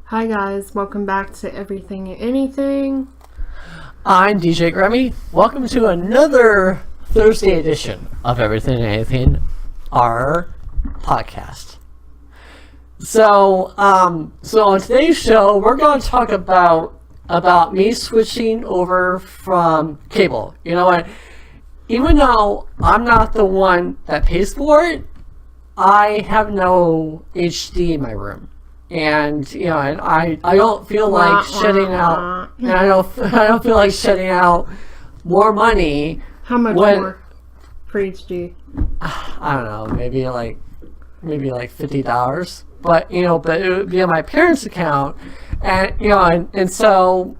Hi guys, welcome back to Everything and Anything. I'm DJ Grammy. Welcome to another Thursday edition of Everything and Anything, our podcast. So on today's show, we're going to talk about me switching over from cable. You know what? Even though I'm not the one that pays for it, I have no HD in my room. And and I don't feel like shedding out, and I don't feel like shedding out more money. How much more for HD? I don't know, maybe like $50. But but it would be on my parents' account, and and so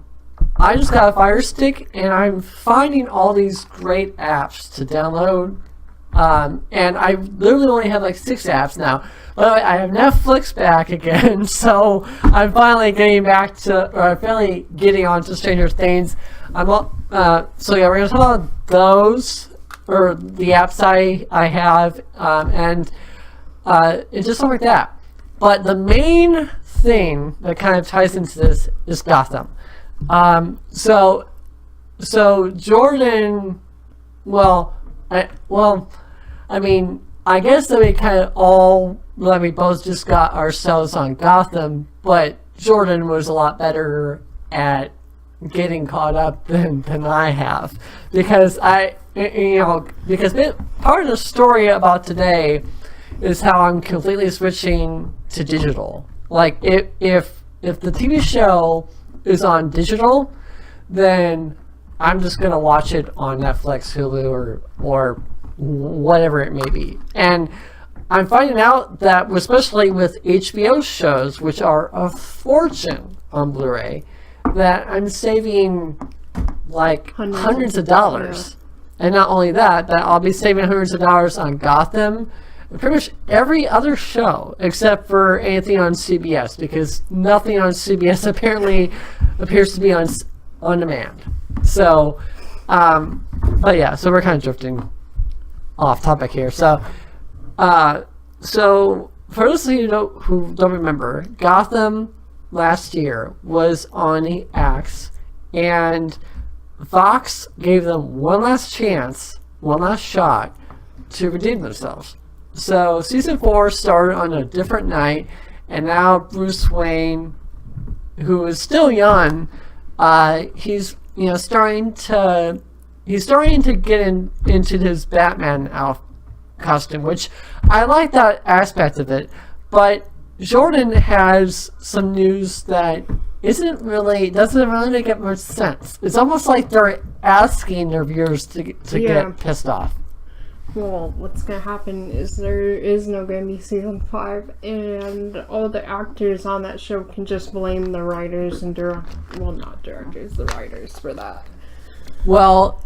I just got a Fire Stick, and I'm finding all these great apps to download. And I literally only have like 6 apps now. By the way, I have Netflix back again, so I'm finally getting on to Stranger Things. So yeah, we're gonna talk about those, or the apps I have, and just stuff like that. But the main thing that kind of ties into this is Gotham. So Jordan, I guess that we both just got ourselves on Gotham, but Jordan was a lot better at getting caught up than I have, because part of the story about today is how I'm completely switching to digital. Like if the TV show is on digital, then I'm just gonna watch it on Netflix, Hulu, or whatever it may be. And I'm finding out that, especially with HBO shows, which are a fortune on Blu-ray, that I'm saving like hundreds of dollars. Yeah. And not only that I'll be saving hundreds of dollars on Gotham, pretty much every other show except for anything on CBS, because nothing on CBS apparently appears to be on demand. So, but yeah, so we're kind of drifting off topic here. So for those of you who don't remember, Gotham last year was on the axe, and Fox gave them one last chance, one last shot to redeem themselves. So season 4 started on a different night, and now Bruce Wayne, who is still young, he's starting to get into his Batman costume, which I like that aspect of it. But Jordan has some news that doesn't really make much sense. It's almost like they're asking their viewers to get pissed off. Well, what's going to happen is there is no going to be season 5, and all the actors on that show can just blame the writers and not directors, the writers for that. Well,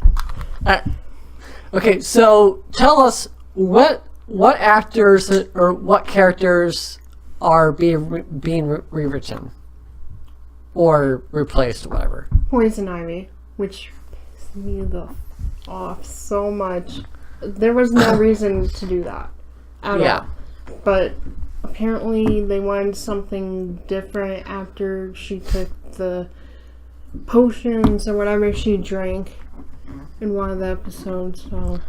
okay, so tell us what actors or what characters are being rewritten or replaced, or whatever. Poison Ivy, which pissed me off so much. There was no reason to do that at all. But apparently they wanted something different after she took the potions or whatever she drank in one of the episodes, so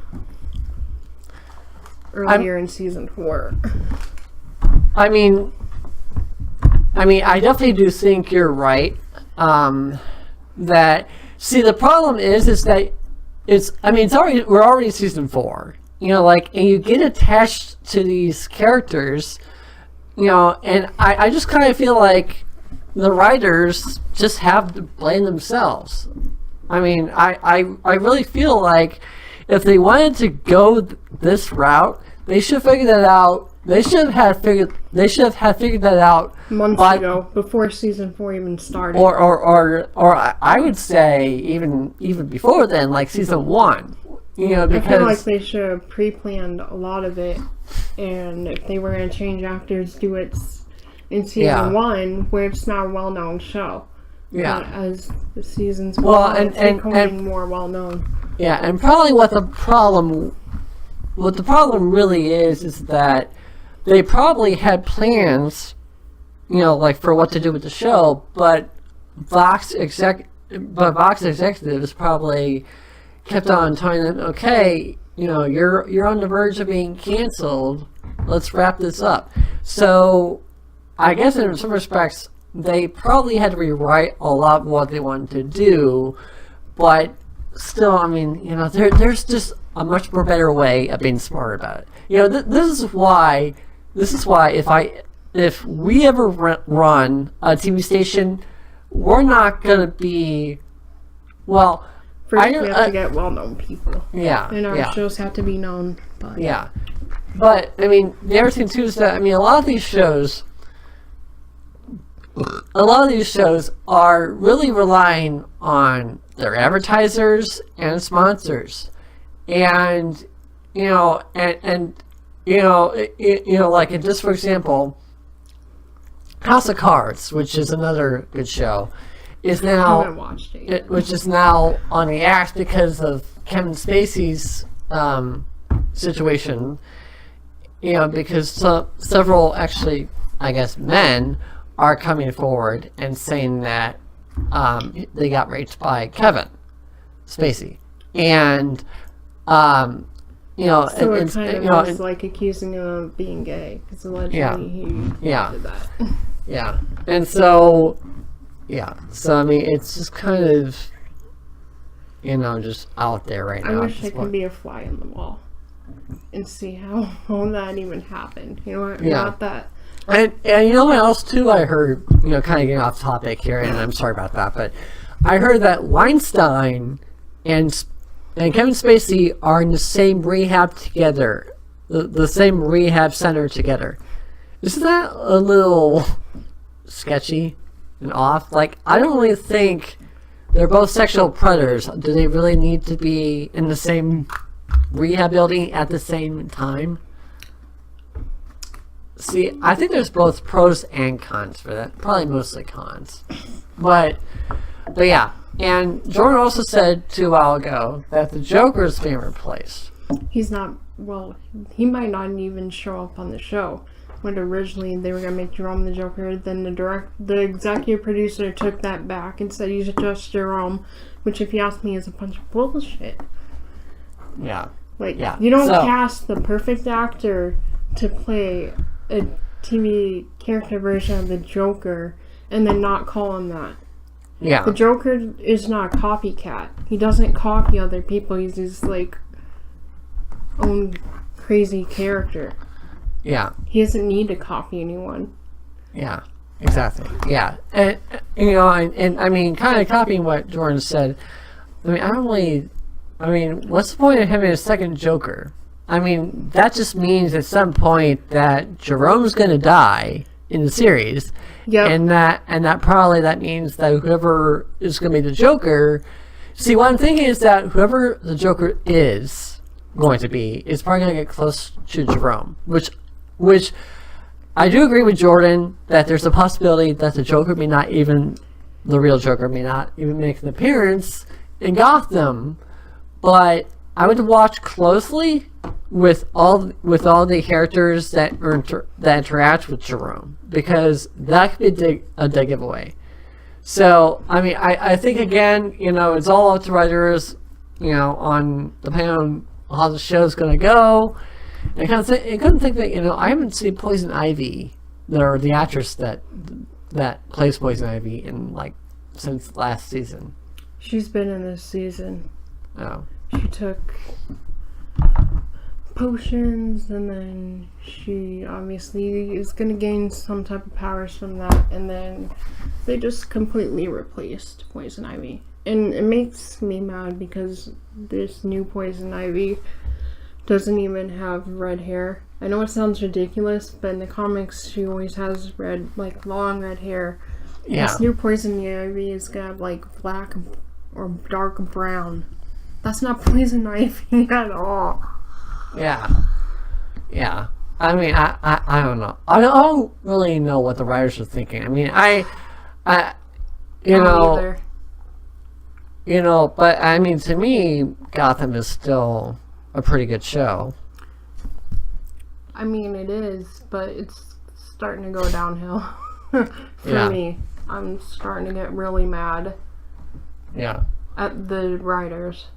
earlier in season 4. I definitely do think you're right. The problem is that we're already in season 4. And you get attached to these characters, and I just kind of feel like the writers just have to blame themselves. I really feel like if they wanted to go this route, they should figure that out. They should have figured that out months ago, before season 4 even started. Or I would say even before then, like season 1. Because I feel like they should have pre-planned a lot of it, and if they were going to change actors, do it in season 1, where it's not a well-known show. Yeah. But as the seasons go on, it's becoming more well-known. Yeah, and probably what the problem really is that they probably had plans like for what to do with the show, but Vox executives probably kept on telling them, okay, you're on the verge of being canceled. Let's wrap this up. So I guess in some respects, they probably had to rewrite a lot of what they wanted to do, but still, I mean, there's just a much more better way of being smart about it. This is why if we ever run a TV station, we're not gonna be First, we have to get well-known people. Yeah, and our shows have to be known. But I mean, the other thing too is that a lot of these shows are really relying on their advertisers and sponsors, and like just for example, House of Cards, which is another good show, is now which is now on the axe because of Kevin Spacey's situation. Because several, actually, I guess, men are coming forward and saying that they got raped by Kevin Spacey, and so it kind of is like accusing him of being gay because allegedly he did that. Yeah, and so I mean, it's just kind of just out there right now. I wish I could be a fly on the wall and see how that even happened. Not that. And you know what else too? I heard, kind of getting off topic here, and I'm sorry about that, but I heard that Weinstein and Kevin Spacey are in the same rehab together, the same rehab center together. Isn't that a little sketchy and off? Like, I don't really think they're both sexual predators. Do they really need to be in the same rehab building at the same time? See, I think there's both pros and cons for that. Probably mostly cons. But yeah. And Jordan also said 2 hours ago that the Joker is being replaced. He's not, he might not even show up on the show. When originally they were going to make Jerome the Joker, then the executive producer took that back and said he's just Jerome, which if you ask me is a bunch of bullshit. Yeah. You don't cast the perfect actor to play a TV character version of the Joker and then not call him that. Yeah. The Joker is not a copycat. He doesn't copy other people. He's his, own crazy character. Yeah. He doesn't need to copy anyone. Yeah, exactly. Yeah. And I mean, kind of copying what Jordan said, what's the point of having a second Joker? I mean, that just means at some point that Jerome's going to die in the series. Yep. And that means that whoever is going to be the Joker. See, what I'm thinking is that whoever the Joker is going to be is probably going to get close to Jerome, which I do agree with Jordan that there's a possibility that the Joker the real Joker may not even make an appearance in Gotham, but I would watch closely with all the characters that interact with Jerome, because that could be a dead giveaway. So I mean, I think again, it's all up to writers, on depending on how the show's going to go. I couldn't think that I haven't seen Poison Ivy, or the actress that plays Poison Ivy since last season. She's been in this season. Oh. She took potions, and then she obviously is going to gain some type of powers from that, and then they just completely replaced Poison Ivy. And it makes me mad because this new Poison Ivy doesn't even have red hair. I know it sounds ridiculous, but in the comics she always has long red hair. Yeah. This new Poison Ivy is going to have black or dark brown. That's not Poison Ivy at all. Yeah. I mean, I don't know. I don't really know what the writers are thinking. I mean, but I mean, to me, Gotham is still a pretty good show. I mean, it is, but it's starting to go downhill. For me. I'm starting to get really mad at the writers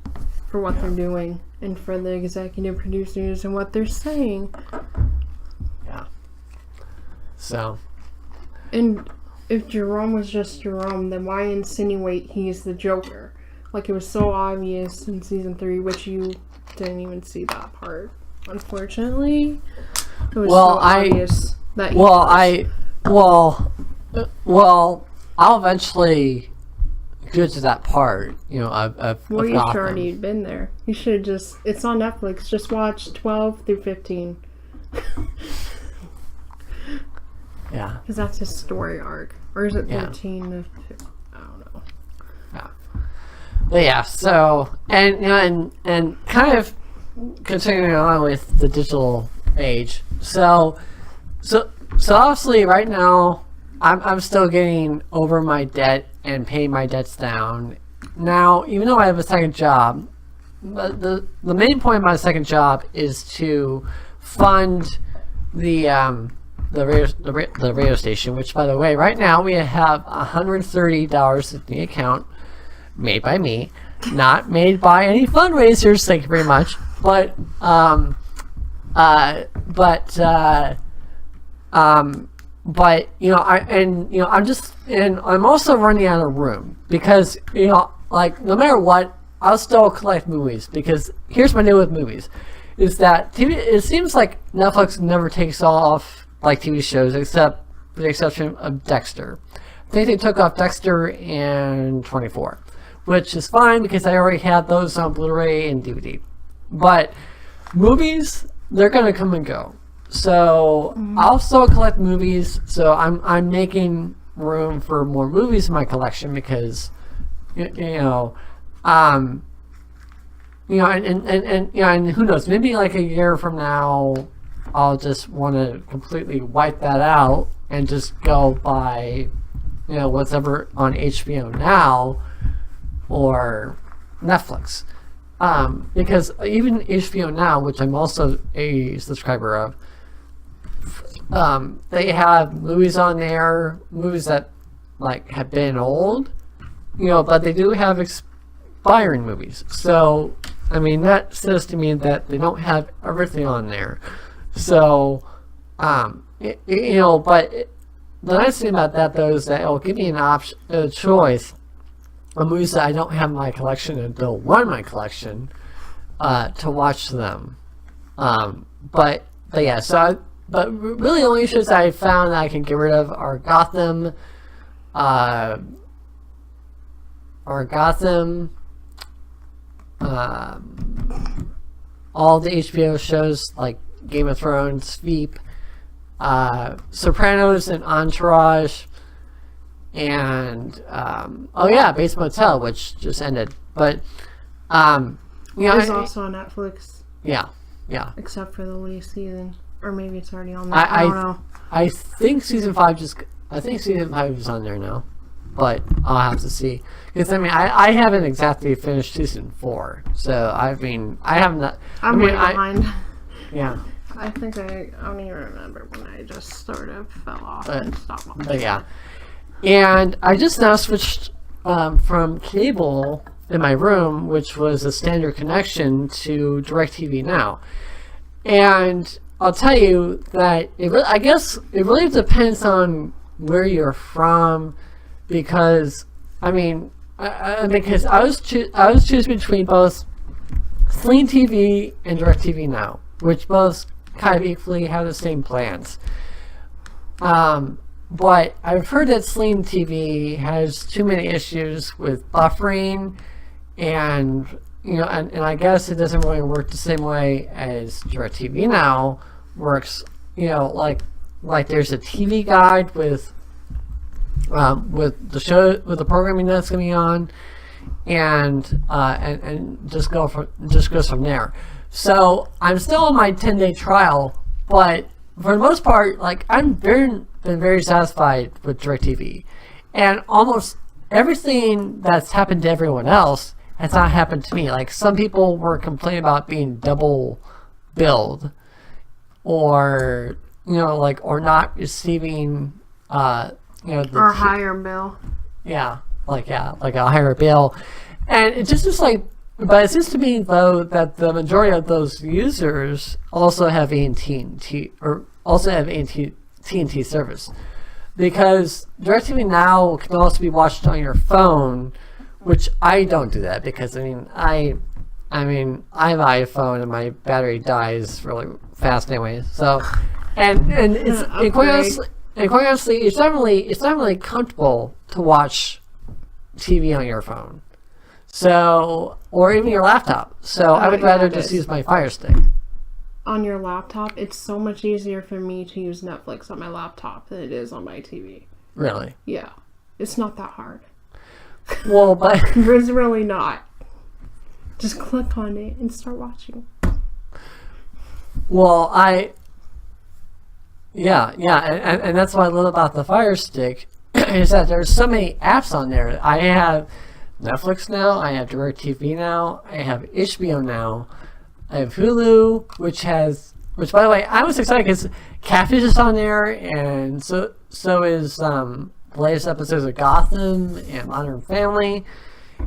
for what they're doing and for the executive producers and what they're saying. Yeah. So. And if Jerome was just Jerome, then why insinuate he's the Joker? Like, it was so obvious in season 3, which you didn't even see that part. Unfortunately, it was obvious that he was. Well, I'll eventually get to that part, you know, of you should Gotham. already been there. You should just, it's on Netflix, just watch 12 through 15. Yeah. Because that's his story arc. Or is it 13 to 15? I don't know. Yeah. But yeah, so, and, you know, and kind of continuing on with the digital age. So obviously right now, I'm still getting over my debt and paying my debts down. Now, even though I have a second job, the main point of my second job is to fund the radio station, which, by the way, right now we have $130 in the account, made by me, not made by any fundraisers. Thank you very much. But you know, I'm also running out of room because, you know, like, no matter what, I'll still collect movies, because here's my deal with movies, is that TV, it seems like Netflix never takes off like TV shows, except with the exception of Dexter. I think they took off Dexter and 24, which is fine because I already had those on Blu-ray and DVD. But movies, they're gonna come and go. So I'll still collect movies. So I'm making room for more movies in my collection because, you know, and who knows? Maybe like a year from now, I'll just want to completely wipe that out and just go by, you know, whatever on HBO now or Netflix. Because even HBO Now, which I'm also a subscriber of, they have movies on there, movies that like have been old, you know, but they do have expiring movies. So, I mean, that says to me that they don't have everything on there. So, you know, but the nice thing about that, though, is that it will give me an option, a choice of movies that I don't have in my collection and don't want in my collection to watch them. But yeah, so but really the only shows I found that I can get rid of are Gotham, all the HBO shows like Game of Thrones, Veep, Sopranos, and Entourage, and Bates Motel, which just ended. But you know, it's also on Netflix. Yeah. Except for the latest season, or maybe it's already on there. I don't know. I think season 5 is on there now, but I'll have to see. Because I mean, I haven't exactly finished season 4, so I mean, I haven't. I'm way behind. Yeah. I think I don't even remember when I just sort of fell off and stopped watching. But yeah. And I just now switched from cable in my room, which was a standard connection, to DirecTV Now. And I'll tell you that I guess it really depends on where you're from, because I mean, because I was choosing between both Sling TV and DirecTV Now, which both kind of equally have the same plans. But I've heard that Sling TV has too many issues with buffering, and you know, and I guess it doesn't really work the same way as DirecTV Now works. You know, like there's a TV guide with the show, with the programming that's going to be on, and just goes from there. So I'm still on my 10-day trial, but for the most part, like, I've been very satisfied with DirecTV, and almost everything that's happened to everyone else has not happened to me. Like, some people were complaining about being double billed, or you know, like, or not receiving or higher bill. Yeah, like a higher bill, and it just is like. But it seems to me though that the majority of those users also have AT&T or also have AT&T service, because DirecTV Now can also be watched on your phone, which I don't do that because I have an iPhone and my battery dies really fast anyway. So, and quite honestly, it's not really comfortable to watch TV on your phone. So, or even your laptop. So I would rather just use my Fire Stick. On your laptop, it's so much easier for me to use Netflix on my laptop than it is on my TV. Really? Yeah. It's not that hard. Well, but... It's really not. Just click on it and start watching. Well, Yeah, and that's what I love about the Fire Stick, is that there's so many apps on there. I have Netflix now, I have DirecTV now, I have HBO now, I have Hulu, which by the way, I was excited because Catfish is on there, and so is the latest episodes of Gotham and Modern Family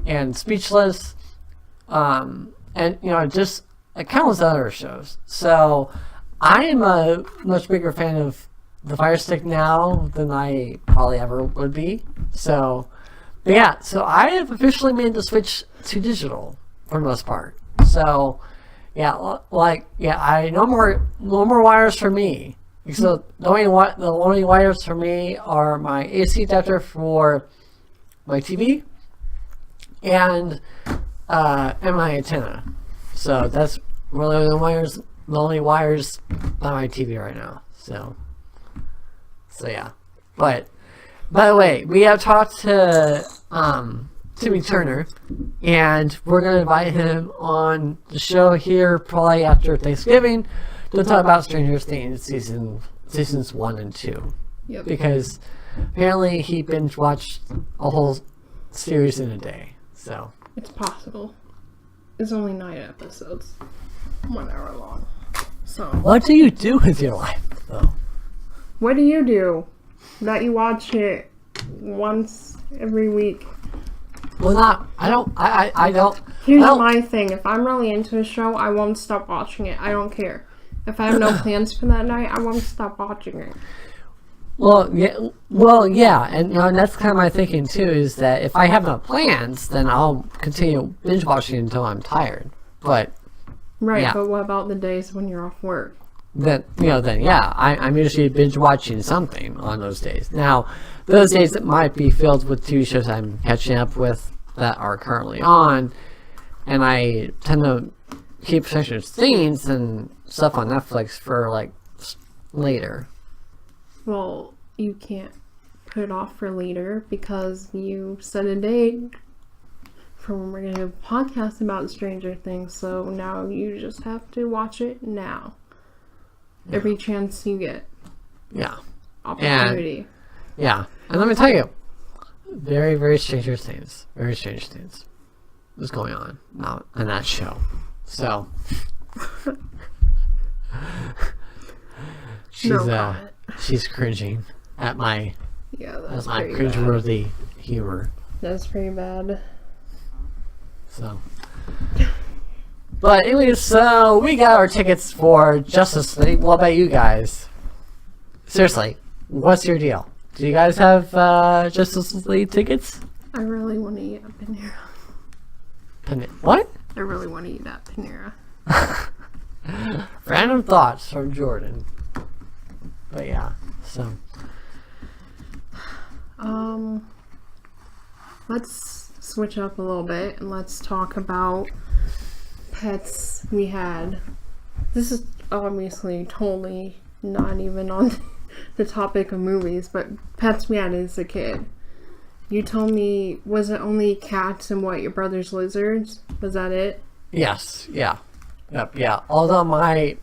and Speechless, and just countless other shows. So I am a much bigger fan of the Fire Stick now than I probably ever would be. So I have officially made the switch to digital for the most part. So I no more wires for me. So the only wires for me are my AC adapter for my TV and my antenna. So that's really the only wires on my TV right now. So yeah. But by the way, we have talked to Timmy Turner, and we're going to invite him on the show here probably after Thanksgiving to talk about Stranger Things seasons 1 and 2. Yep. Because apparently he binge watched a whole series in a day. So it's possible. It's only 9 episodes, 1 hour long. So what do you do with your life, though? What do you do? That you watch it once every week? Well, I don't. Here's my thing. If I'm really into a show, I won't stop watching it. I don't care. If I have no plans for that night, I won't stop watching it. Well, yeah, and that's kind of my thinking too. Is that if I have no plans, then I'll continue binge watching until I'm tired. But but what about the days when you're off work? I'm usually binge watching something on those days. Now, those days that might be filled with TV shows I'm catching up with that are currently on, and I tend to keep Stranger Things and stuff on Netflix for later. Well, you can't put it off for later because you set a date for when we're going to do a podcast about Stranger Things, so now you just have to watch it now. Yeah. Every chance you get. Yeah. Opportunity. And let me tell you, very, very Stranger Things. Very strange things was going on now in that show. So she's cringing at my cringeworthy humor. That's pretty bad. So, but anyways, so we got our tickets for Justice League. What about you guys? Seriously, what's your deal? Do you guys have Justice League tickets? I really want to eat at Panera. What? I really want to eat at Panera. Random thoughts from Jordan. But yeah, so. Let's switch up a little bit and let's talk about pets we had. This is obviously totally not even on the topic of movies, but pets we had as a kid. You told me, was it only cats and your brother's lizards? Was that it? Yes, yeah. Yep, yeah. Although I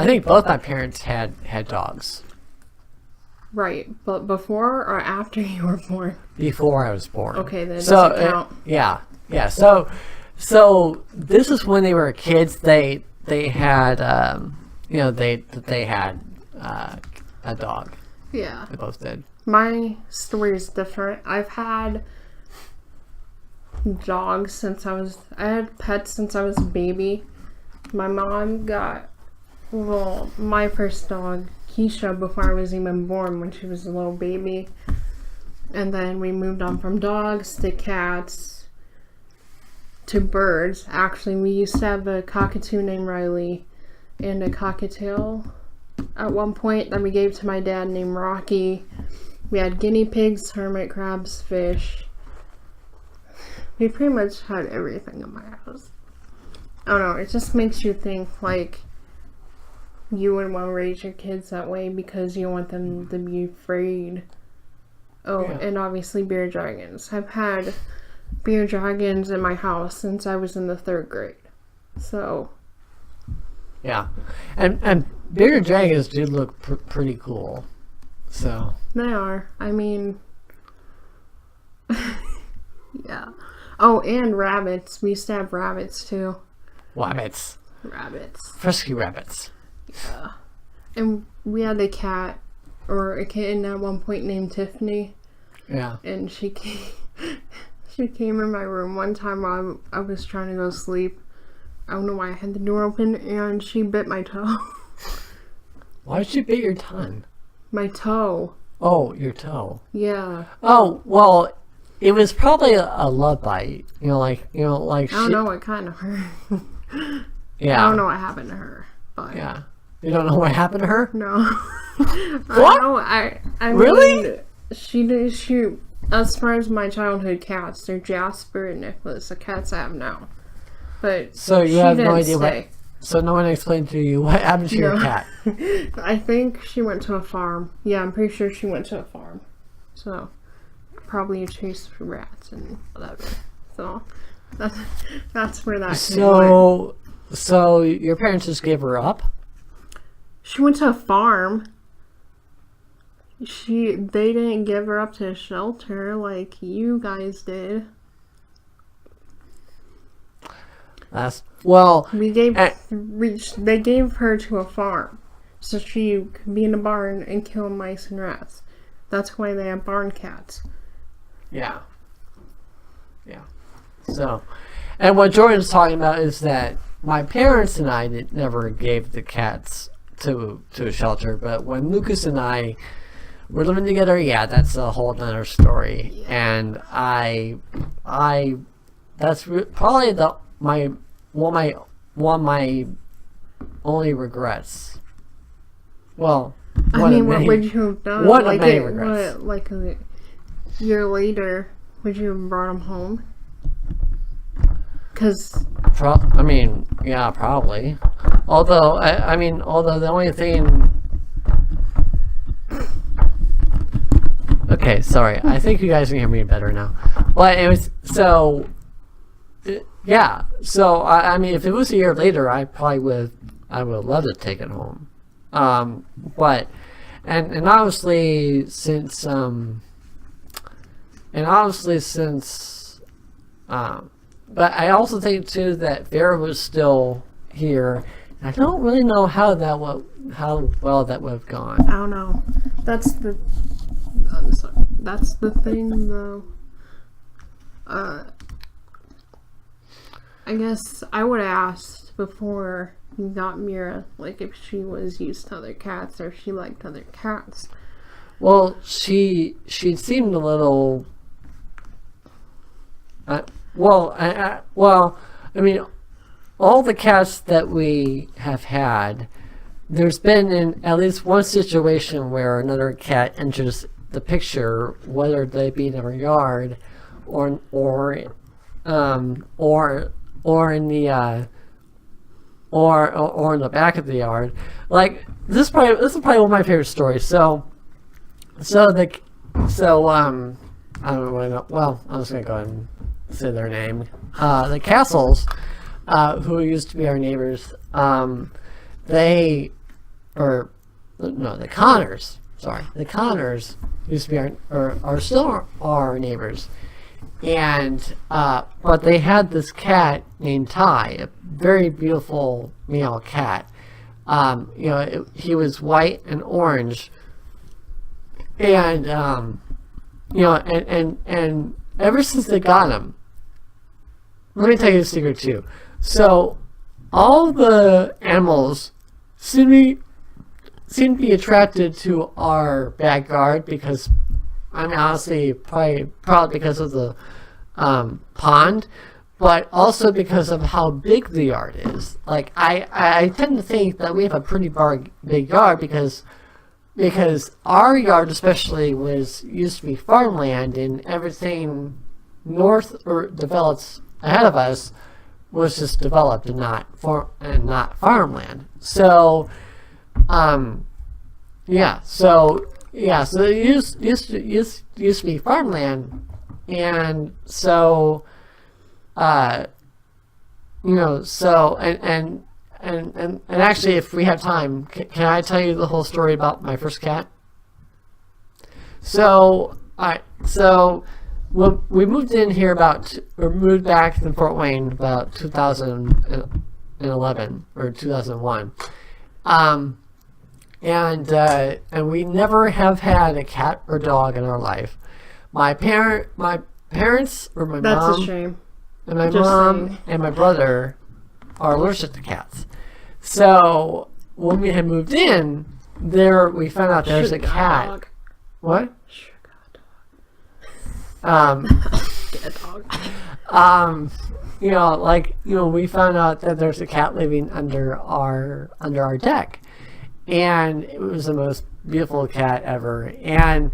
think both my parents had dogs. Right, but before or after you were born? Before I was born. Okay, then doesn't count. Yeah. So this is when they were kids. They had they had a dog. Yeah. They both did. My story is different. I've had dogs since I had pets since I was a baby. My mom got, my first dog, Keisha, before I was even born, when she was a little baby. And then we moved on from dogs to cats to birds. Actually, we used to have a cockatoo named Riley and a cockatiel at one point that we gave to my dad named Rocky. We had guinea pigs, hermit crabs, fish. We pretty much had everything in my house. I don't know, it just makes you think like you would want to raise your kids that way because you want them to be afraid. Oh, yeah. And obviously beer dragons. I've had beer dragons in my house since I was in the 3rd grade. So. Yeah. And beer dragons do look pretty cool. So. They are. I mean. Yeah. Oh, and rabbits. We used to have rabbits too. Rabbits. Frisky rabbits. Yeah. And we had a cat or a kitten at one point named Tiffany. Yeah. And she came in my room one time while I was trying to go to sleep. I don't know why I had the door open, and she bit my toe. Why did she bit your tongue? My toe. Oh, your toe. Yeah. Oh, well, it was probably a love bite. Like I don't know what kind of hurt. Yeah. I don't know what happened to her. But yeah. You don't know what happened to her? No. What? I really? Mean, she did shoot. As far as my childhood cats, they're Jasper and Nicholas, the cats I have now. But so you have no idea what. So no one explained to you what happened to your cat. I think she went to a farm. Yeah, I'm pretty sure she went to a farm. So probably chased for rats and whatever. So that's where that came from. So your parents just gave her up? She went to a farm. They didn't give her up to a shelter like you guys did. They gave her to a farm so she could be in a barn and kill mice and rats. That's why they have barn cats. Yeah. So, and what Jordan's talking about is that my parents and I never gave the cats to a shelter, but when Lucas and I were living together, yeah, that's a whole nother story. Yeah. And that's probably one of my only regrets. Well, what would you have done? One of many regrets. Like a year later, would you have brought him home? Because yeah, probably. Although the only thing. Okay, sorry. I think you guys can hear me better now. But it was yeah. So if it was a year later, I would have loved to take it home. But obviously since but I also think too that Vera was still here. I don't really know how well that would have gone. I don't know. That's the thing, though. I guess I would have asked before you got Mira, like if she was used to other cats or if she liked other cats. Well, she seemed a little. All the cats that we have had, there's been in at least one situation where another cat enters the picture, whether they be in our yard or in the or in the back of the yard. Like this is probably one of my favorite stories. I don't know. Well, I'm just gonna go ahead and say their name. The Castles, who used to be our neighbors, the Connors. Sorry, the Connors used to be are still our neighbors, and but they had this cat named Ty, a very beautiful male cat. He was white and orange, And and ever since they got him, let me tell you a secret too. So all the animals seem to be attracted to our backyard because, I mean, honestly, probably because of the pond, but also because of how big the yard is. Like I tend to think that we have a pretty big yard because our yard especially used to be farmland, and everything north or developed ahead of us was just developed and not farmland. So so it used to be farmland, and so and actually, if we have time, can I tell you the whole story about my first cat? So, when we moved in here moved back to Fort Wayne about 2011 or 2001, and we never have had a cat or dog in our life. My parents, or my That's mom, a shame. and my Just mom saying. and my brother are allergic to cats. So when we had moved in, we found out there's a cat. Dog. What? Sugar Get a dog. We found out that there's a cat living under our deck, and it was the most beautiful cat ever. And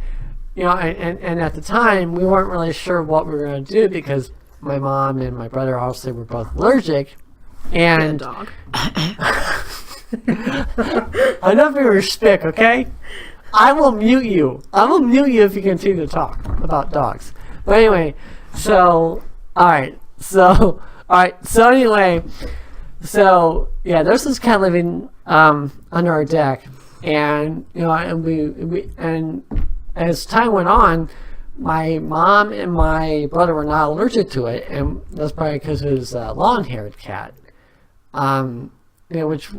and at the time we weren't really sure what we were going to do because my mom and my brother obviously were both allergic. And dog. Enough of your spick, okay? I will mute you. I will mute you if you continue to talk about dogs. But anyway, so anyway, there's this cat living under our deck, and and as time went on, my mom and my brother were not allergic to it, and that's probably because it was a long-haired cat. Which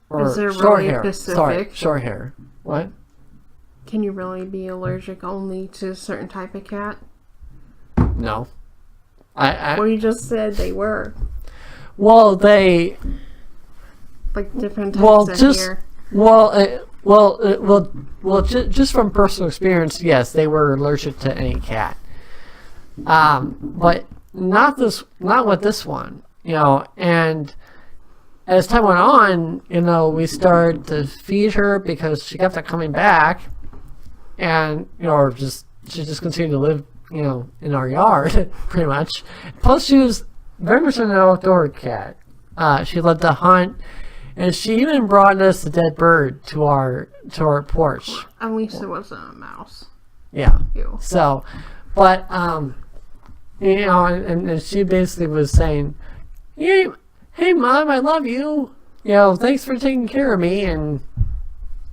or Is there short really hair. specific? Sorry, short hair. What? Can you really be allergic only to a certain type of cat? No. Well, you just said they were. Well, they. Like different types of hair. Just from personal experience, yes, they were allergic to any cat. But not with this one, and as time went on, we started to feed her because she kept on coming back, and she just continued to live, in our yard, pretty much. Plus, she was very much an outdoor cat. She loved to hunt, and she even brought us a dead bird to our porch. At least it wasn't a mouse. Yeah. Ew. So, but and she basically was saying, "Hey, Mom, I love you. Thanks for taking care of me." And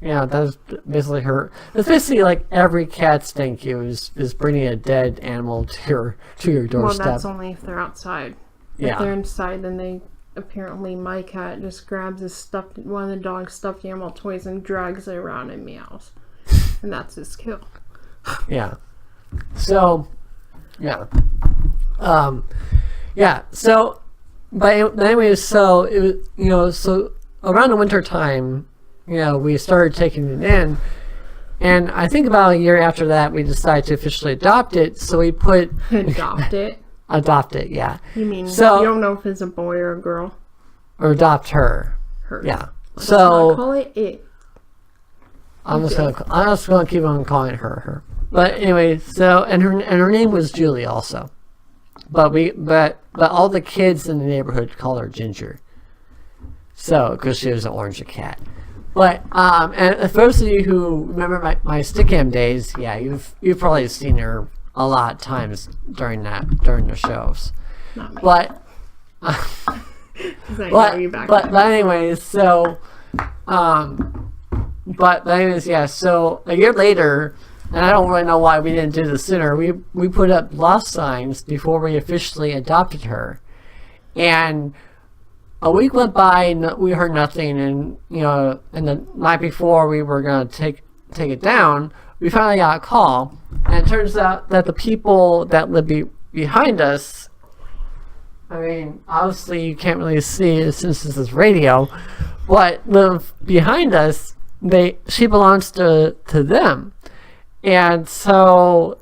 that's basically her. It's basically like every cat's thank you is bringing a dead animal to your doorstep. Well, that's only if they're outside. Yeah. If they're inside, then apparently my cat just grabs one of the dog's stuffed animal toys and drags it around and meows. And that's his kill. Yeah. So, yeah. So, but anyway, so it was, so around the winter time, we started taking it in, and I think about a year after that, we decided to officially adopt it. So we put Adopt it. Adopt it, yeah. You mean you So don't know if it's a boy or a girl? or adopt her, Her. yeah. Let's So not call it it. I'm just gonna keep on calling her. But anyway, so and her name was Julie also. But all the kids in the neighborhood call her Ginger. So because she was an orange cat. But and for those of you who remember my Stickam days, yeah, you've probably seen her a lot of times during the shows. Not me. But anyways, so yeah. So a year later, and I don't really know why we didn't do this sooner. We put up lost signs before we officially adopted her, and a week went by and we heard nothing. And and the night before we were gonna take it down, we finally got a call, and it turns out that the people that live behind us, I mean, obviously you can't really see it since this is radio, but live behind us, she belongs to them. And so,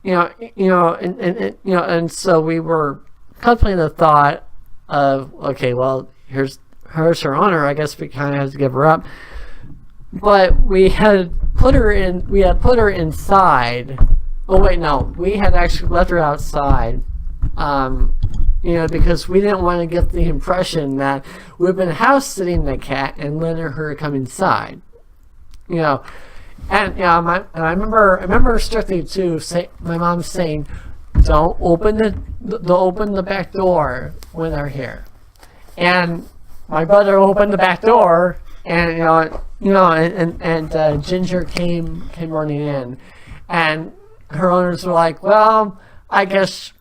and so we were contemplating the thought of, okay, well, here's her owner. I guess we kind of have to give her up. But we had put her inside. Oh wait, no, we had actually left her outside. Because we didn't want to get the impression that we've been house sitting the cat and letting her come inside. And I remember strictly too. My mom saying, "Don't open the back door when they're here." And my brother opened the back door, and Ginger came running in, and her owners were like, "Well, I guess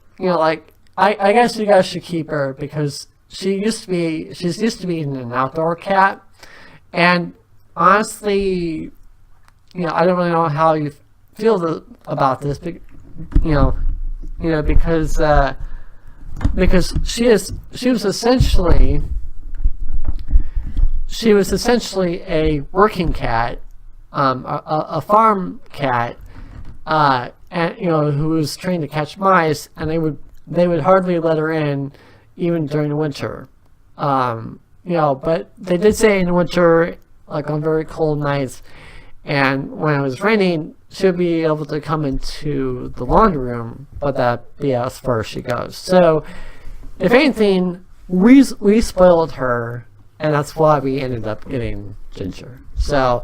I guess you guys should keep her because she's used to be an outdoor cat, and honestly, I don't really know how you feel about this, because she was essentially a working cat, a farm cat, and who was trained to catch mice, and they would hardly let her in, even during the winter. But they did say in the winter, like on very cold nights, and when it was raining, she'll be able to come into the laundry room, but that'd be as far as she goes. So, if anything, we spoiled her, and that's why we ended up getting Ginger. So,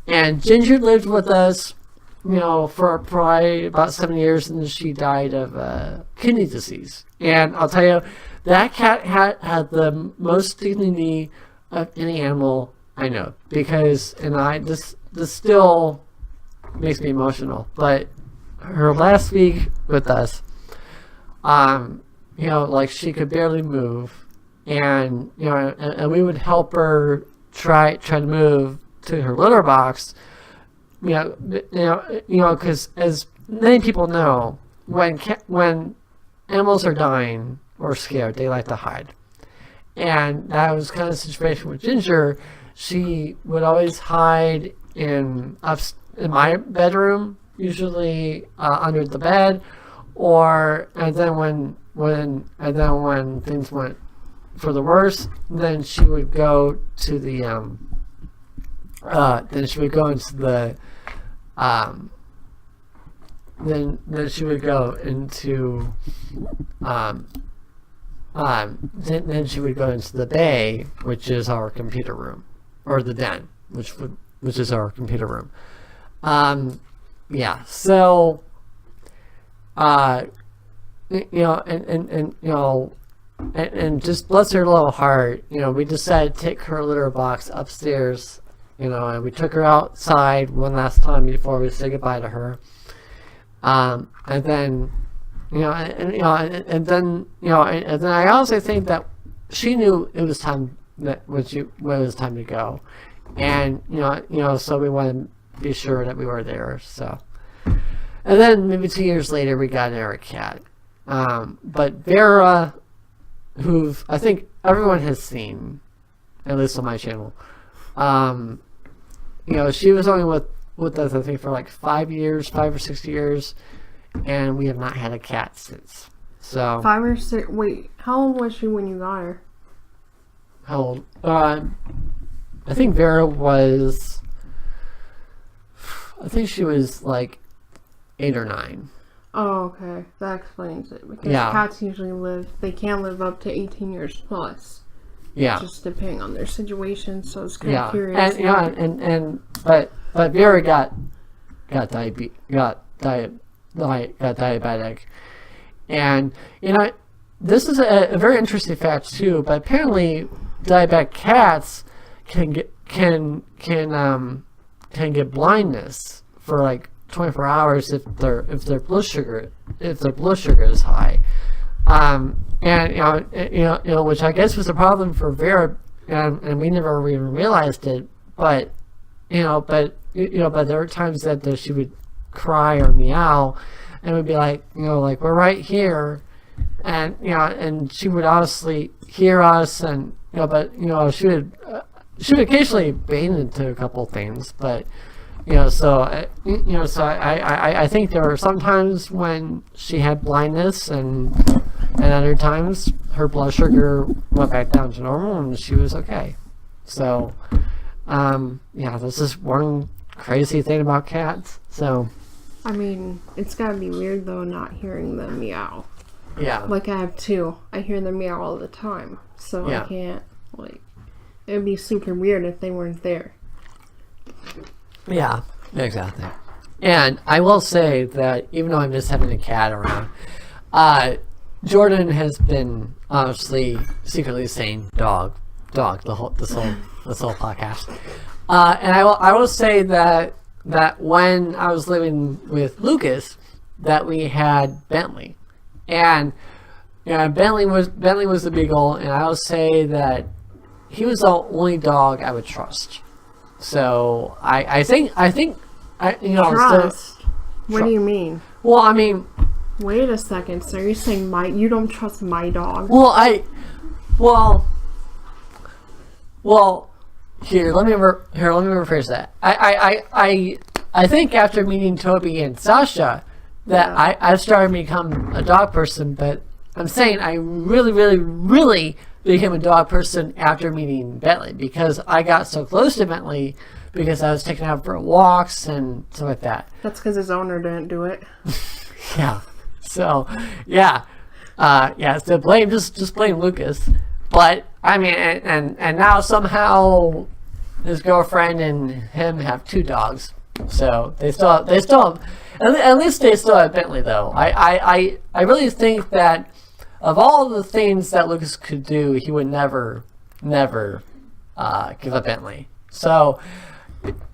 and Ginger lived with us, for probably about 7 years, and then she died of kidney disease. And I'll tell you, that cat had the most dignity of any animal I know, because, this still makes me emotional, but her last week with us, she could barely move, and and we would help her try to move to her litter box, because as many people know, when animals are dying or scared, they like to hide, and that was kind of the situation with Ginger. She would always hide in my bedroom, usually under the bed, and then when things went for the worse, then she would go to the then she would go into the bay, which is our computer room, or the den, which is our computer room. So and just bless her little heart, we decided to take her litter box upstairs, and we took her outside one last time before we said goodbye to her. And then I also think that she knew it was time when it was time to go, and so we wanted to be sure that we were there. So, and then maybe 2 years later, we got another cat, but Vera, who I think everyone has seen, at least on my channel. She was only with us, I think, for like 5 or 6 years, and we have not had a cat since. So 5 or 6. Wait, how old was she when you got her? How old? I think Vera was. I think she was like 8 or 9. Oh, okay. That explains it. Because cats usually they can live up to 18 years plus. Yeah. Just depending on their situation, so it's kind of curious. But Vera got diabetic, and this is a very interesting fact too. But apparently, diabetic cats can get blindness for like 24 hours if their blood sugar is high. Which I guess was a problem for Vera, and we never even realized it. But there were times that she would cry or meow, and we'd be like, like we're right here, and and she would honestly hear us, and but she would occasionally bang into a couple things, but so I think there were some times when she had blindness, and other times her blood sugar went back down to normal and she was okay. So this is one crazy thing about cats. So I mean, it's gotta be weird though not hearing them meow. Yeah. Like I have two. I hear them meow all the time. So I can't it would be super weird if they weren't there. Yeah, exactly. And I will say that even though I miss having a cat around, Jordan has been honestly secretly saying dog this whole podcast. And I will say that when I was living with Lucas, that we had Bentley, and Bentley was the beagle, and I will say that he was the only dog I would trust. So I think trust. What do you mean? Well, I mean, wait a second. So you're saying you don't trust my dog? Well, here let me rephrase that. I think after meeting Toby and Sasha that I started to become a dog person, but I'm saying I really, really, really became a dog person after meeting Bentley, because I got so close to Bentley because I was taking out for walks and stuff like that. That's because his owner didn't do it. Yeah. So, so blame just blame Lucas. But I mean, and now somehow his girlfriend and him have two dogs. So they still have, at least they still have Bentley though. I really think that of all the things that Lucas could do, he would never give up Bentley. So,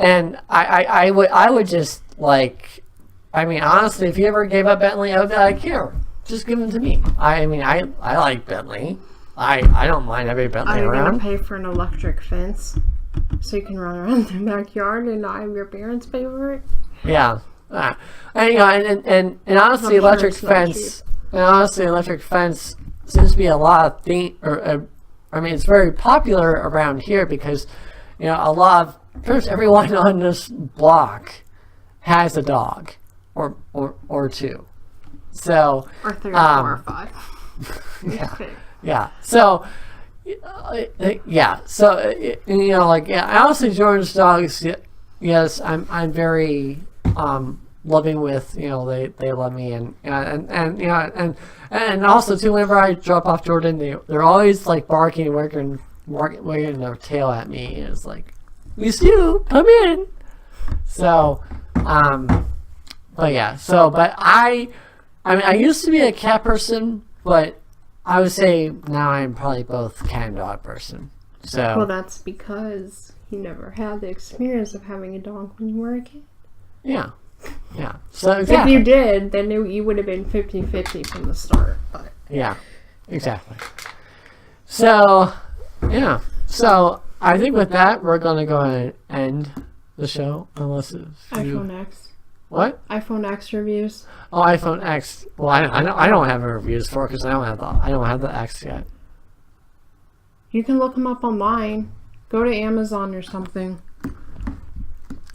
and I would just like, I mean, honestly, if he ever gave up Bentley, I would be like, here, just give him to me. I mean, I like Bentley. I don't mind having Bentley around. Are you gonna pay for an electric fence so you can run around the backyard and not have your parents pay for it? Yeah, and honestly, electric fence. And honestly, electric fence seems to be a lot of it's very popular around here because, pretty much everyone on this block has a dog, or two. So. Or 3 or 4 or 5. Yeah. So. Honestly, Jordan's dogs. Yes, I'm very loving with, they love me, and also too, whenever I drop off Jordan, they're always like barking and wagging their tail at me. And it's like, we see you, come in. So, but I used to be a cat person, but I would say now I'm probably both cat and dog person. So. Well, that's because you never had the experience of having a dog when you were a kid. Yeah. Yeah. So exactly. If you did, then you would have been 50-50 from the start. But. Yeah. Exactly. So, yeah. So I think with that, we're gonna go ahead and end the show, unless it's iPhone X. What? iPhone X reviews. Oh, iPhone X. Well, I don't have reviews for it because I don't have the X yet. You can look them up online. Go to Amazon or something.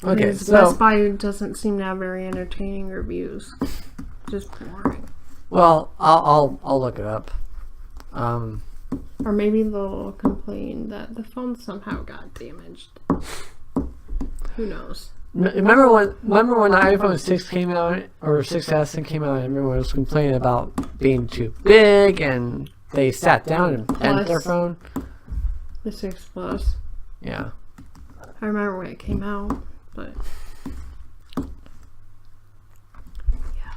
Okay, so Best Buy doesn't seem to have very entertaining reviews. Just boring. Well, I'll look it up. Or maybe they'll complain that the phone somehow got damaged. Who knows? Remember when the iPhone 6 came out, or 6S came out, and everyone was complaining about being too big, and they sat down and bent their phone? The 6 Plus. Yeah. I remember when it came out, but... yeah.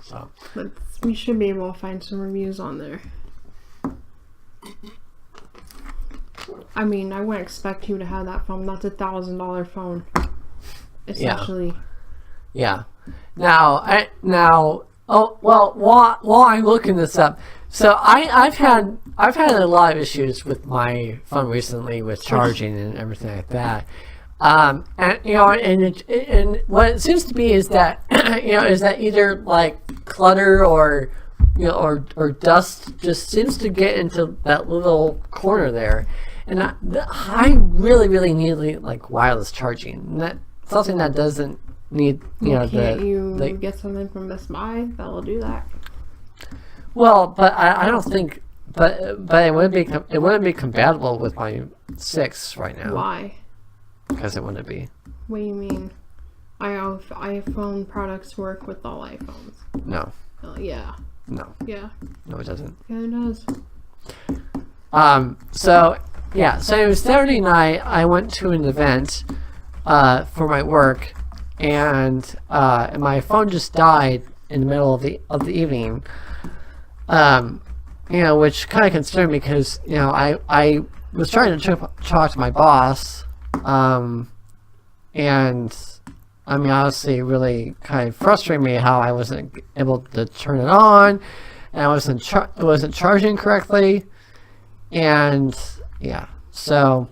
So. But we should be able to find some reviews on there. I mean, I wouldn't expect you to have that phone. That's $1,000 phone. Essentially. Yeah. Now, while I'm looking this up, so I've had a lot of issues with my phone recently with charging and everything like that. And and what it seems to be is that is that either like clutter or or dust just seems to get into that little corner there, and I really need like wireless charging. And that's something that doesn't need Can't you get something from Best Buy that'll do that? Well, but I don't think, but it wouldn't be compatible with my 6 right now. Why? Because it wouldn't be. What do you mean? iPhone products work with all iPhones. No. Yeah. No. Yeah. No, it doesn't. Yeah, it does. So Saturday night I went to an event for my work, and my phone just died in the middle of the evening. Which kind of concerned me because I was trying to talk to my boss, and I mean obviously really kind of frustrated me how I wasn't able to turn it on, and it wasn't charging correctly, and so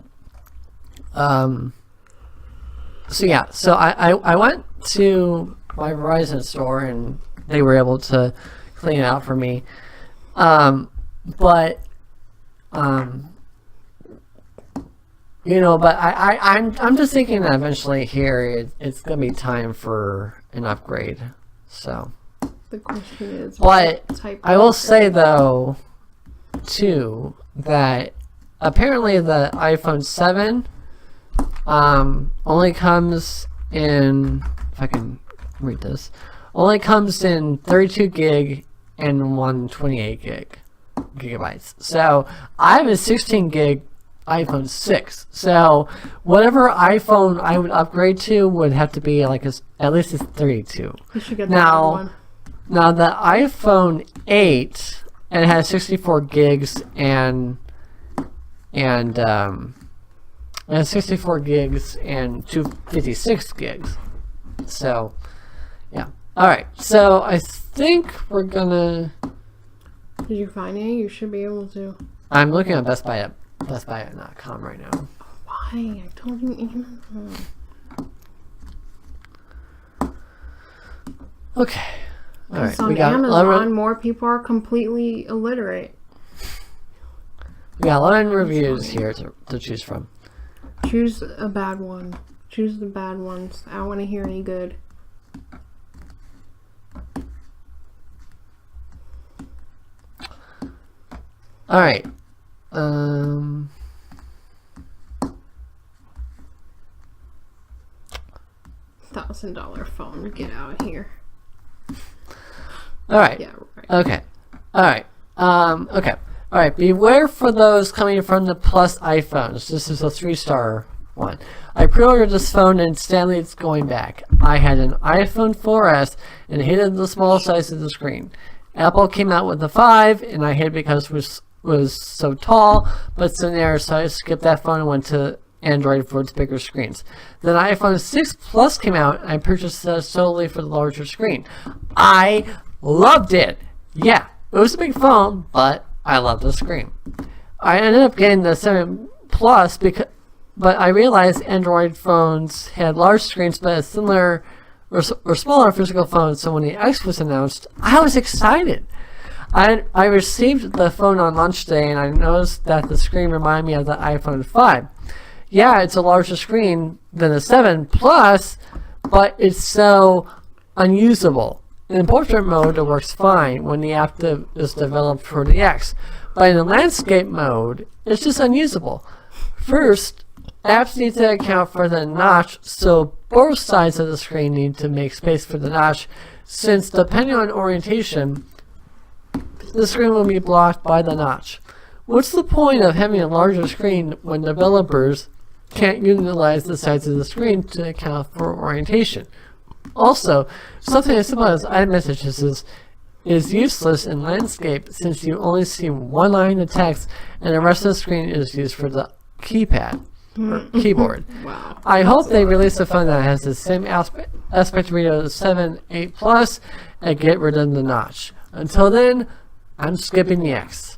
I went to my Verizon store and they were able to clean it out for me. But I'm just thinking that eventually here it's gonna be time for an upgrade. So the question is, but I will say though too that apparently the iPhone 7 only comes in, if I can read this, only comes in 32 gig and 128 gigabytes. So I have a 16 gig iPhone 6. So whatever iPhone I would upgrade to would have to be like at least it's 32. You should get that one. Now the iPhone 8, and it has 64 gigs and 64 gigs and 256 gigs. So yeah. All right. So I think we're gonna. Did you find it? You should be able to. I'm looking at bestbuy.com right now. Why? I told you. Okay. All right. On Amazon, more people are completely illiterate. We got 11 reviews here to choose from. Choose a bad one. Choose the bad ones. I don't want to hear any good. All right. $1,000 phone. Get out of here. All right. Yeah. Right. Okay. All right. Okay. All right. Beware for those coming from the Plus iPhones. This is a 3-star one. I pre-ordered this phone and sadly it's going back. I had an iPhone 4S and hated the small size of the screen. Apple came out with the 5 and I hated it because it was so tall, but so narrow, so I skipped that phone and went to Android for its bigger screens. Then iPhone 6 Plus came out and I purchased it solely for the larger screen. I loved it. Yeah, it was a big phone, but I loved the screen. I ended up getting the 7 Plus but I realized Android phones had large screens but similar or smaller physical phones, so when the X was announced, I was excited. I received the phone on launch day and I noticed that the screen reminded me of the iPhone 5. Yeah, it's a larger screen than the 7 Plus, but it's so unusable. In portrait mode, it works fine when the app is developed for the X, but in the landscape mode, it's just unusable. First, apps need to account for the notch, so both sides of the screen need to make space for the notch, since depending on orientation, the screen will be blocked by the notch. What's the point of having a larger screen when developers can't utilize the sides of the screen to account for orientation? Also, something as simple as iMessages is useless in landscape since you only see one line of text and the rest of the screen is used for the keypad or keyboard. Wow. I hope they release a phone that has the same aspect ratio as 7, 8 Plus and get rid of the notch. Until then, I'm skipping the X.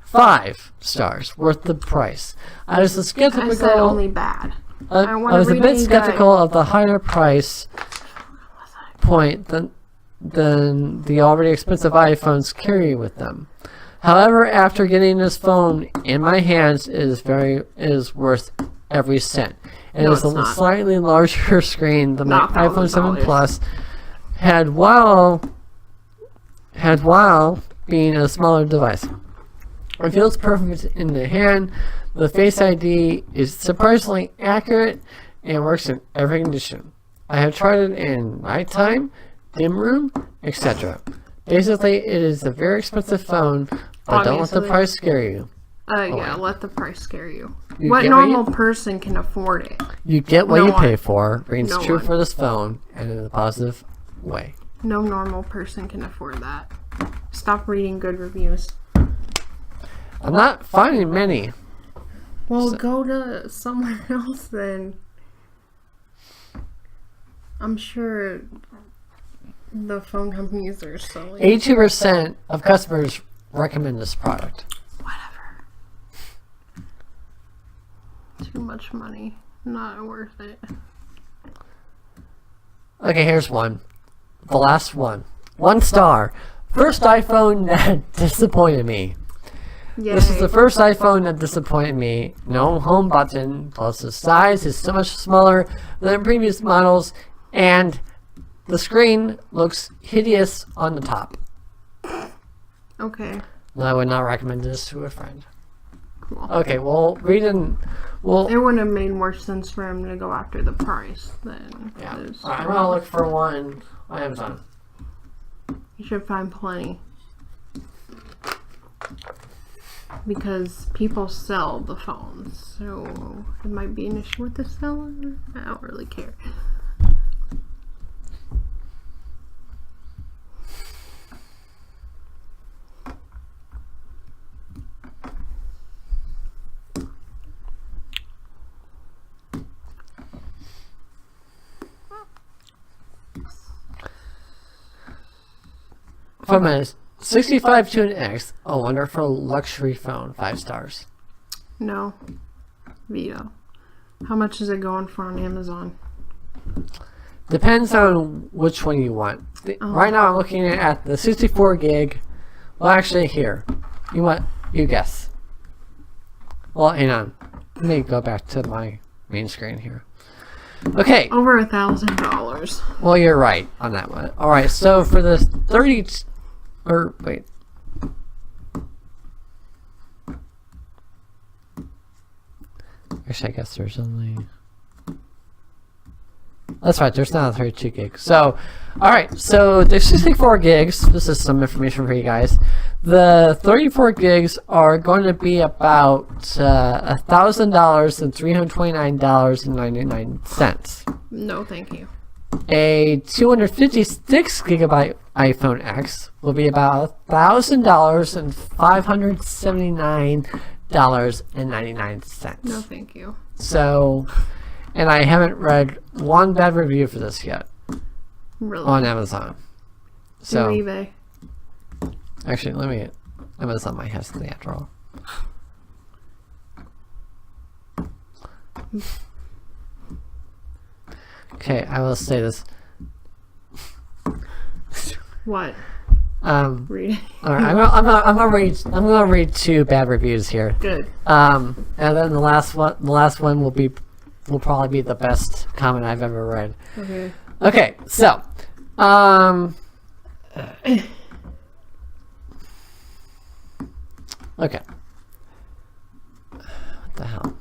5 stars, worth the price. I was skeptical. I said only bad. I was a bit skeptical of the higher price point than the already expensive iPhones carry with them. However, after getting this phone in my hands, it is worth every cent. It is a slightly larger screen than my iPhone 7 Plus had while being a smaller device. It feels perfect in the hand. The Face ID is surprisingly accurate and works in every condition. I have tried it in nighttime, dim room, etc. Basically, it is a very expensive phone, but don't let the price scare you. Yeah, let the price scare you. What normal person can afford it? You get what you pay for. Rings true for this phone, and in a positive way. No normal person can afford that. Stop reading good reviews. I'm not finding many. Well, go to somewhere else then. I'm sure the phone companies are selling. 82% of customers recommend this product. Whatever. Too much money. Not worth it. Okay, here's one. The last one. 1 star. First iPhone that disappointed me. Yay. This is the first iPhone that disappointed me. No home button, plus the size is so much smaller than previous models, and the screen looks hideous on the top. Okay. I would not recommend this to a friend. Cool. Okay, well, it would have made more sense for him to go after the price than. Yeah. I'm gonna look for one on Amazon. You should find plenty. Because people sell the phones, so it might be an issue with the seller. I don't really care. From a 65 to an X, a wonderful luxury phone, 5 stars. No. Veto. How much is it going for on Amazon? Depends on which one you want. Right now I'm looking at the 64 gig. Well, actually, here. You guess. Well, hang on. Let me go back to my main screen here. Okay. Over $1,000. Well, you're right on that one. Alright, so for the 30... Or, wait. Actually, I guess there's only... That's right, there's not a 32 gig. So, alright, so there's 64 gigs. This is some information for you guys. The 34 gigs are going to be about $1,000 and $329.99. No, thank you. A 256 gigabyte iPhone X will be about $1,000 and $579.99. No, thank you. So, and I haven't read one bad review for this yet. Really? On Amazon. So, eBay. Actually, Amazon might have something after all. Okay, I will say this. What? Read. All right, I'm gonna read 2 bad reviews here. Good. And then the last one will probably be the best comment I've ever read. Okay. Okay, so, okay. What the hell?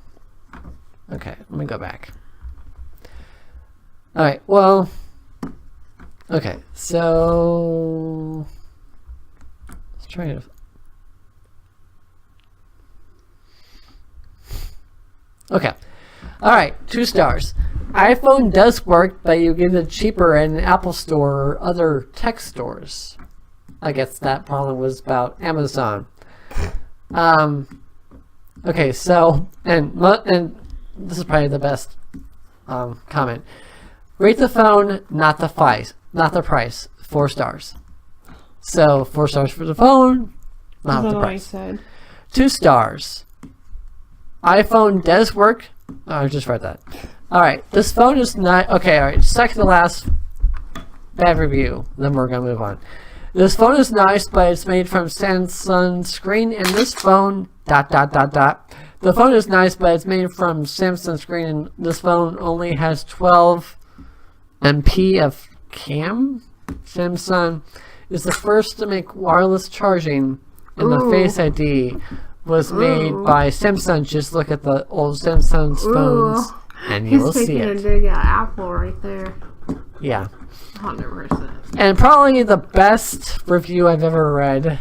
Okay, let me go back. Alright, well, okay, so, let's try to, okay, alright, 2 stars. iPhone does work, but you get it cheaper in Apple Store or other tech stores. I guess that probably was about Amazon. Okay, so, and this is probably the best comment. Rate the phone, not the price. 4 stars. So 4 stars for the phone, not the price. 2 stars. iPhone does work. Oh, I just read that. Alright, this phone is not... Okay, alright, second to last bad review. Then we're going to move on. This phone is nice, but it's made from Samsung screen, and this phone... The phone is nice, but it's made from Samsung screen, and this phone only has 12 MP of cam. Samsung is the first to make wireless charging, and the Face ID was made by Samsung. Just look at the old Samsung phones, and you will see it. He's taking a dig at Apple right there. Yeah. 100%. And probably the best review I've ever read.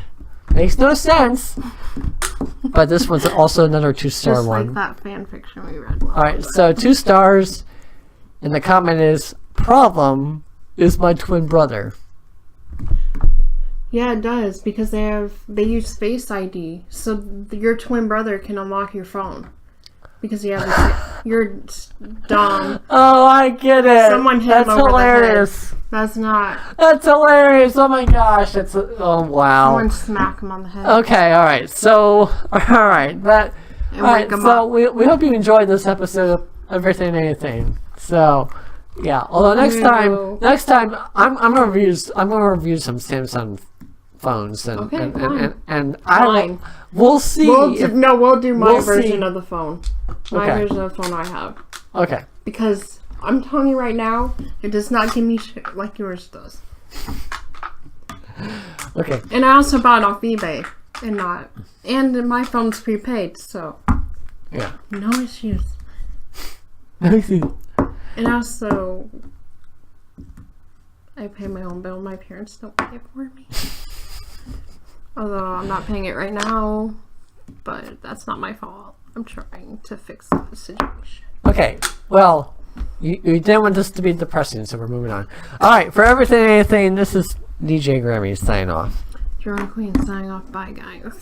Makes no sense. But this one's also another 2-star Just one. like that fan fiction we read. Alright, so 2 stars. And the comment is, problem is my twin brother. Yeah, it does, because they use Face ID, so your twin brother can unlock your phone. Because you have you're dumb. Oh, I get it. Someone hit That's him over hilarious. the head. That's not. That's hilarious. Oh my gosh. Oh wow. Someone smack him on the head. Okay, alright. So, alright. That. And Alright, wake him so up. we hope you enjoyed this episode of Everything and Anything. So, yeah. Although next time I'm gonna review some Samsung phones and Okay, and Fine. we'll see. We'll do my we'll version see. of the phone. My Okay. version of the phone I have. Okay. Because I'm telling you right now, it does not give me shit like yours does. Okay. And I also bought it off eBay. And my phone's prepaid, so Yeah. no issues. And also, I pay my own bill. My parents don't pay it for me. Although I'm not paying it right now, but that's not my fault. I'm trying to fix the situation. Okay, well, you didn't want this to be depressing, so we're moving on. Alright, for Everything and Anything, this is DJ Grammy signing off. Drone Queen signing off. Bye, guys.